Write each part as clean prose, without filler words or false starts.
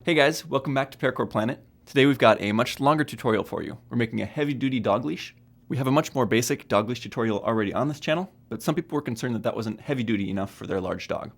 Hey guys, welcome back to Paracord Planet. Today we've got a much longer tutorial for you. We're making a heavy-duty dog leash. We have a much more basic dog leash tutorial already on this channel, but some people were concerned that that wasn't heavy-duty enough for their large dog.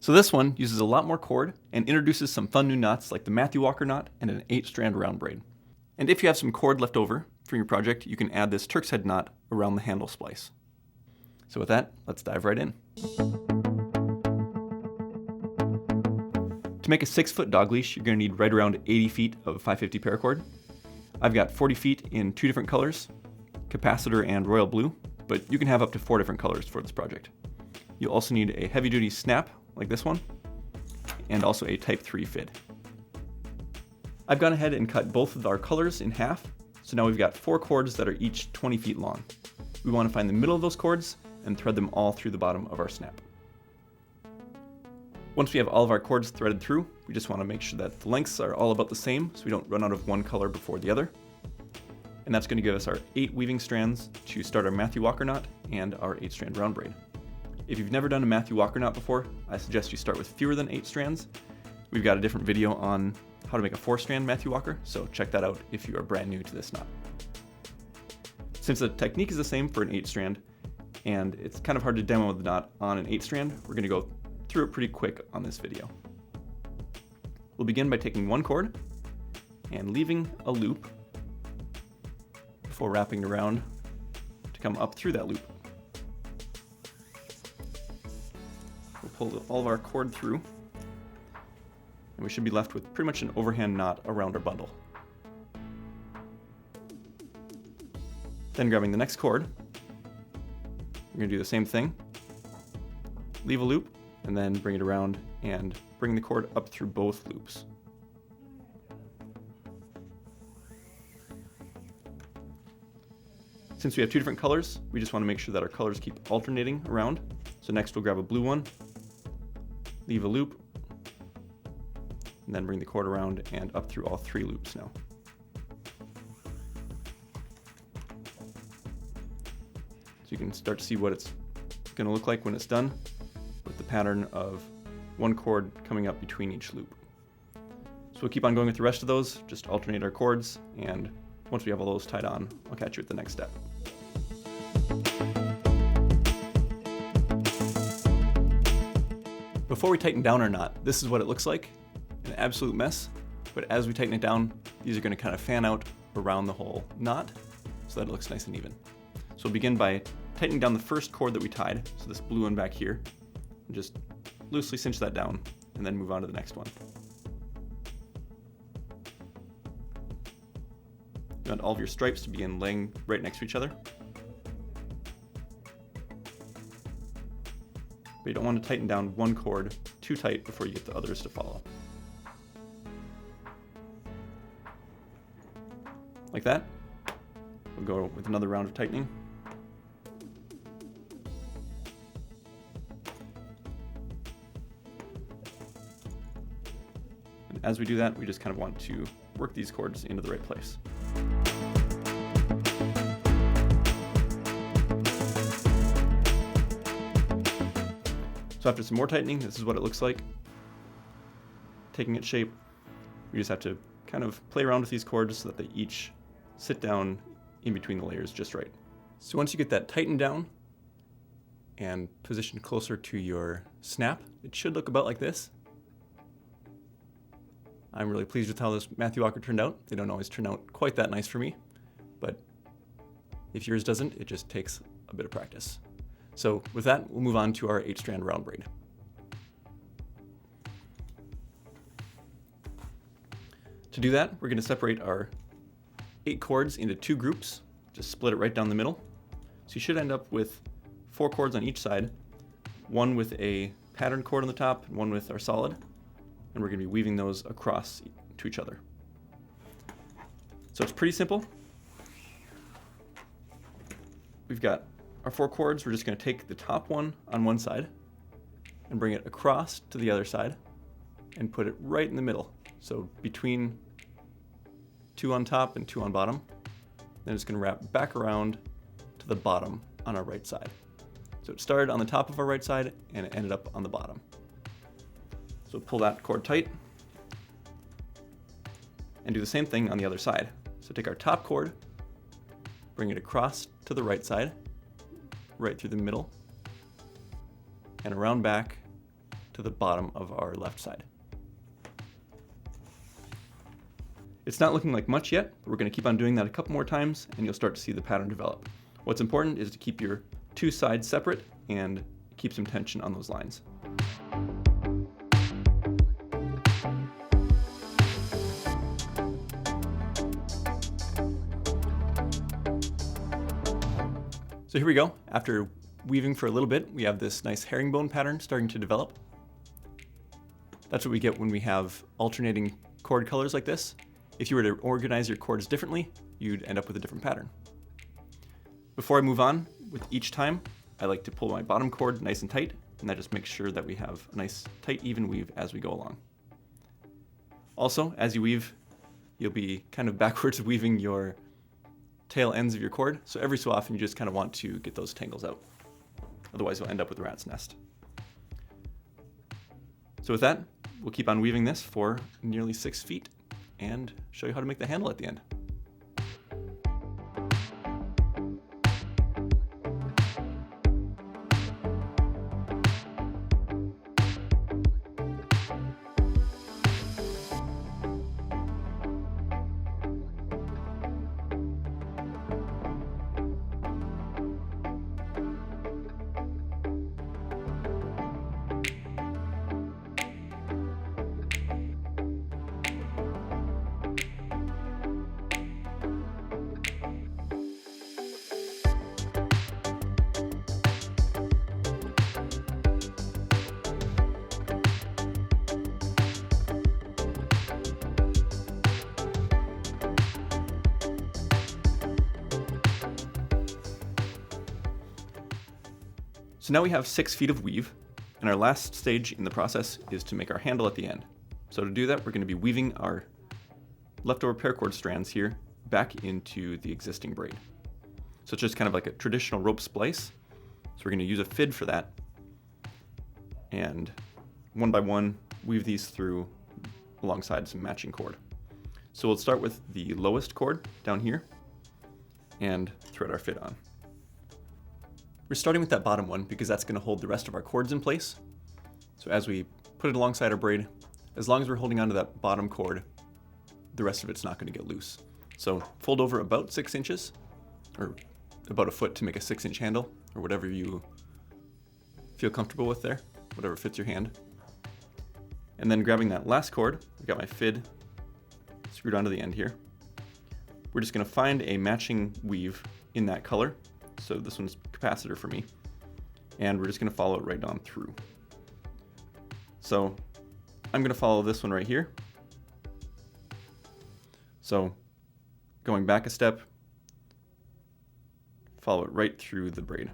So this one uses a lot more cord and introduces some fun new knots like the Matthew Walker knot and an 8-strand round braid. And if you have some cord left over from your project, you can add this Turk's head knot around the handle splice. So with that, let's dive right in. To make a 6-foot dog leash, you're going to need right around 80 feet of 550 paracord. I've got 40 feet in 2 different colors, capacitor and royal blue, but you can have up to 4 different colors for this project. You'll also need a heavy-duty snap, like this one, and also a Type 3 fid. I've gone ahead and cut both of our colors in half, so now we've got 4 cords that are each 20 feet long. We want to find the middle of those cords and thread them all through the bottom of our snap. Once we have all of our cords threaded through, we just want to make sure that the lengths are all about the same so we don't run out of one color before the other. And that's going to give us our 8 weaving strands to start our Matthew Walker knot and our 8-strand round braid. If you've never done a Matthew Walker knot before, I suggest you start with fewer than 8 strands. We've got a different video on how to make a 4-strand Matthew Walker, so check that out if you are brand new to this knot. Since the technique is the same for an 8-strand, and it's kind of hard to demo the knot on an 8-strand, we're going to go through it pretty quick on this video. We'll begin by taking one cord and leaving a loop before wrapping it around to come up through that loop. We'll pull all of our cord through, and we should be left with pretty much an overhand knot around our bundle. Then grabbing the next cord, we're going to do the same thing. Leave a loop, and then bring it around and bring the cord up through both loops. Since we have 2 different colors, we just want to make sure that our colors keep alternating around. So next we'll grab a blue one, leave a loop, and then bring the cord around and up through all 3 loops now. So you can start to see what it's going to look like when it's done, with the pattern of one cord coming up between each loop. So we'll keep on going with the rest of those, just alternate our cords, and once we have all those tied on, I'll catch you at the next step. Before we tighten down our knot, this is what it looks like, an absolute mess, but as we tighten it down, these are going to kind of fan out around the whole knot so that it looks nice and even. So we'll begin by tightening down the first cord that we tied, so this blue one back here, and just loosely cinch that down and then move on to the next one. You want all of your stripes to begin laying right next to each other. But you don't want to tighten down one cord too tight before you get the others to follow. Like that. We'll go with another round of tightening. As we do that, we just kind of want to work these cords into the right place. So after some more tightening, this is what it looks like. Taking its shape, we just have to kind of play around with these cords so that they each sit down in between the layers just right. So once you get that tightened down and positioned closer to your snap, it should look about like this. I'm really pleased with how this Matthew Walker turned out. They don't always turn out quite that nice for me, but if yours doesn't, it just takes a bit of practice. So with that, we'll move on to our 8-strand round braid. To do that, we're going to separate our 8 cords into 2 groups, just split it right down the middle. So you should end up with 4 cords on each side, one with a pattern cord on the top and one with our solid. And we're going to be weaving those across to each other. So it's pretty simple. We've got our 4 cords. We're just going to take the top one on one side and bring it across to the other side and put it right in the middle. So between 2 on top and 2 on bottom. Then it's going to wrap back around to the bottom on our right side. So it started on the top of our right side and it ended up on the bottom. So pull that cord tight, and do the same thing on the other side. So take our top cord, bring it across to the right side, right through the middle, and around back to the bottom of our left side. It's not looking like much yet, but we're going to keep on doing that a couple more times and you'll start to see the pattern develop. What's important is to keep your two sides separate and keep some tension on those lines. So here we go. After weaving for a little bit, we have this nice herringbone pattern starting to develop. That's what we get when we have alternating cord colors like this. If you were to organize your cords differently, you'd end up with a different pattern. Before I move on, with each time, I like to pull my bottom cord nice and tight, and that just makes sure that we have a nice, tight, even weave as we go along. Also, as you weave, you'll be kind of backwards weaving your tail ends of your cord, so every so often you just kind of want to get those tangles out. Otherwise you'll end up with a rat's nest. So with that, we'll keep on weaving this for nearly 6 feet and show you how to make the handle at the end. So now we have 6 feet of weave, and our last stage in the process is to make our handle at the end. So to do that, we're going to be weaving our leftover paracord strands here back into the existing braid. So it's just kind of like a traditional rope splice. So we're going to use a fid for that, and one by one weave these through alongside some matching cord. So we'll start with the lowest cord down here and thread our fid on. We're starting with that bottom one because that's going to hold the rest of our cords in place. So as we put it alongside our braid, as long as we're holding onto that bottom cord, the rest of it's not going to get loose. So fold over about 6 inches, or about a foot to make a 6-inch handle, or whatever you feel comfortable with there, whatever fits your hand. And then grabbing that last cord, I've got my fid screwed onto the end here. We're just going to find a matching weave in that color. So this one's capacitor for me, and we're just going to follow it right on through. So I'm going to follow this one right here. So going back a step, follow it right through the braid.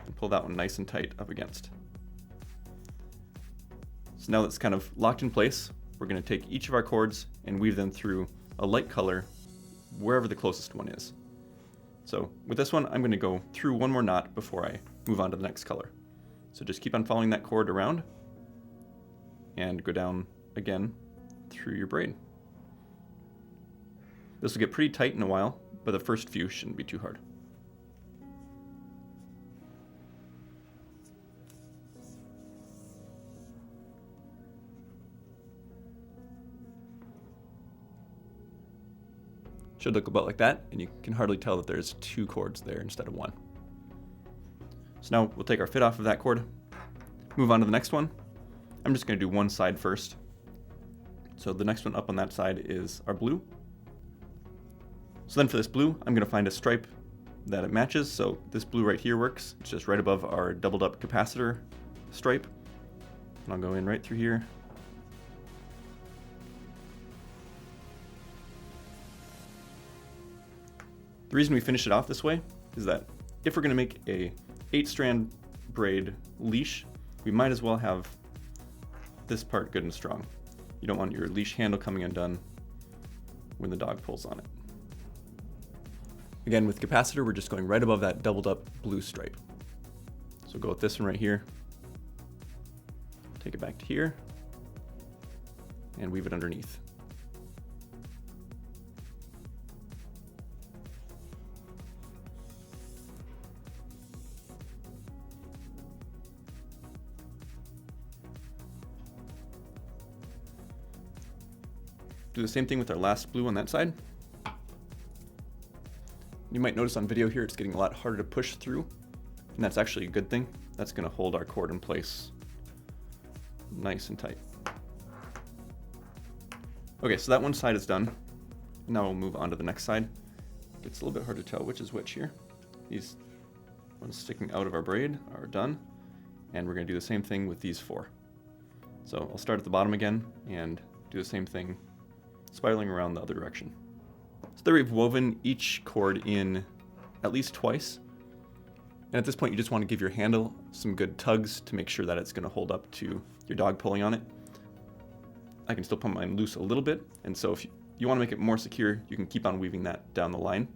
And pull that one nice and tight up against. So now that's kind of locked in place, we're going to take each of our cords and weave them through a light color wherever the closest one is. So with this one, I'm going to go through one more knot before I move on to the next color. So just keep on following that cord around and go down again through your braid. This will get pretty tight in a while, but the first few shouldn't be too hard. Should look about like that, and you can hardly tell that there's 2 cords there instead of 1. So now we'll take our fid off of that cord, move on to the next one. I'm just going to do one side first. So the next one up on that side is our blue. So then for this blue, I'm going to find a stripe that it matches. So this blue right here works. It's just right above our doubled up capacitor stripe. And I'll go in right through here. The reason we finish it off this way is that if we're going to make a 8-strand braid leash, we might as well have this part good and strong. You don't want your leash handle coming undone when the dog pulls on it. Again, with capacitor, we're just going right above that doubled up blue stripe. So go with this one right here. Take it back to here and weave it underneath. Do the same thing with our last blue on that side. You might notice on video here it's getting a lot harder to push through, and that's actually a good thing. That's going to hold our cord in place nice and tight. Okay, so that one side is done. Now we'll move on to the next side. It's a little bit hard to tell which is which here. These ones sticking out of our braid are done, and we're going to do the same thing with these 4. So I'll start at the bottom again and do the same thing, spiraling around the other direction. So there we've woven each cord in at least twice. And at this point you just want to give your handle some good tugs to make sure that it's going to hold up to your dog pulling on it. I can still pull mine loose a little bit, and so if you want to make it more secure, you can keep on weaving that down the line.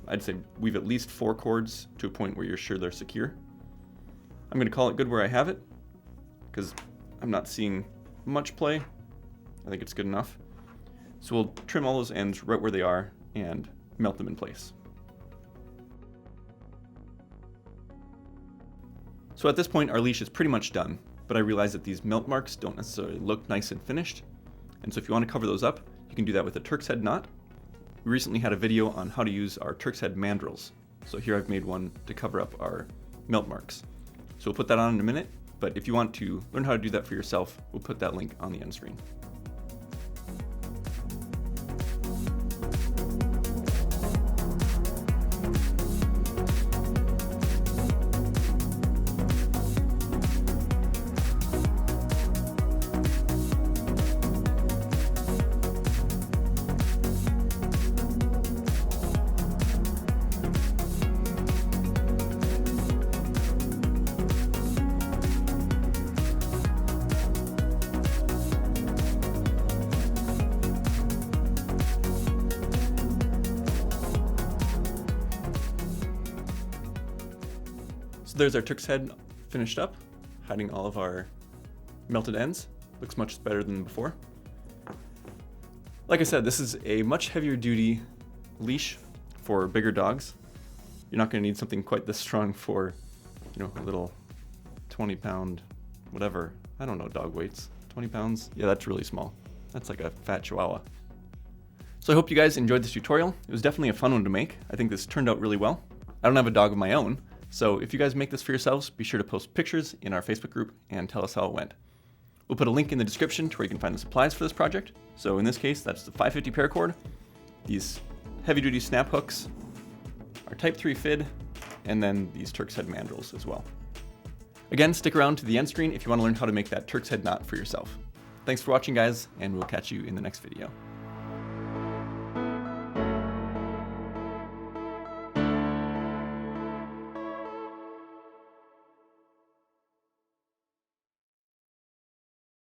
I'd say weave at least 4 cords to a point where you're sure they're secure. I'm going to call it good where I have it, because I'm not seeing much play. I think it's good enough. So we'll trim all those ends right where they are and melt them in place. So at this point our leash is pretty much done, but I realize that these melt marks don't necessarily look nice and finished. And so if you want to cover those up, you can do that with a Turk's head knot. We recently had a video on how to use our Turk's head mandrels. So here I've made one to cover up our melt marks. So we'll put that on in a minute, but if you want to learn how to do that for yourself, we'll put that link on the end screen. So there's our Turk's head finished up, hiding all of our melted ends. Looks much better than before. Like I said, this is a much heavier duty leash for bigger dogs. You're not going to need something quite this strong for, you know, a little 20-pound, whatever. I don't know dog weights. 20 pounds? Yeah, that's really small. That's like a fat chihuahua. So I hope you guys enjoyed this tutorial. It was definitely a fun one to make. I think this turned out really well. I don't have a dog of my own, so if you guys make this for yourselves, be sure to post pictures in our Facebook group and tell us how it went. We'll put a link in the description to where you can find the supplies for this project. So in this case, that's the 550 paracord, these heavy-duty snap hooks, our Type 3 fid, and then these Turk's head mandrels as well. Again, stick around to the end screen if you want to learn how to make that Turk's head knot for yourself. Thanks for watching, guys, and we'll catch you in the next video.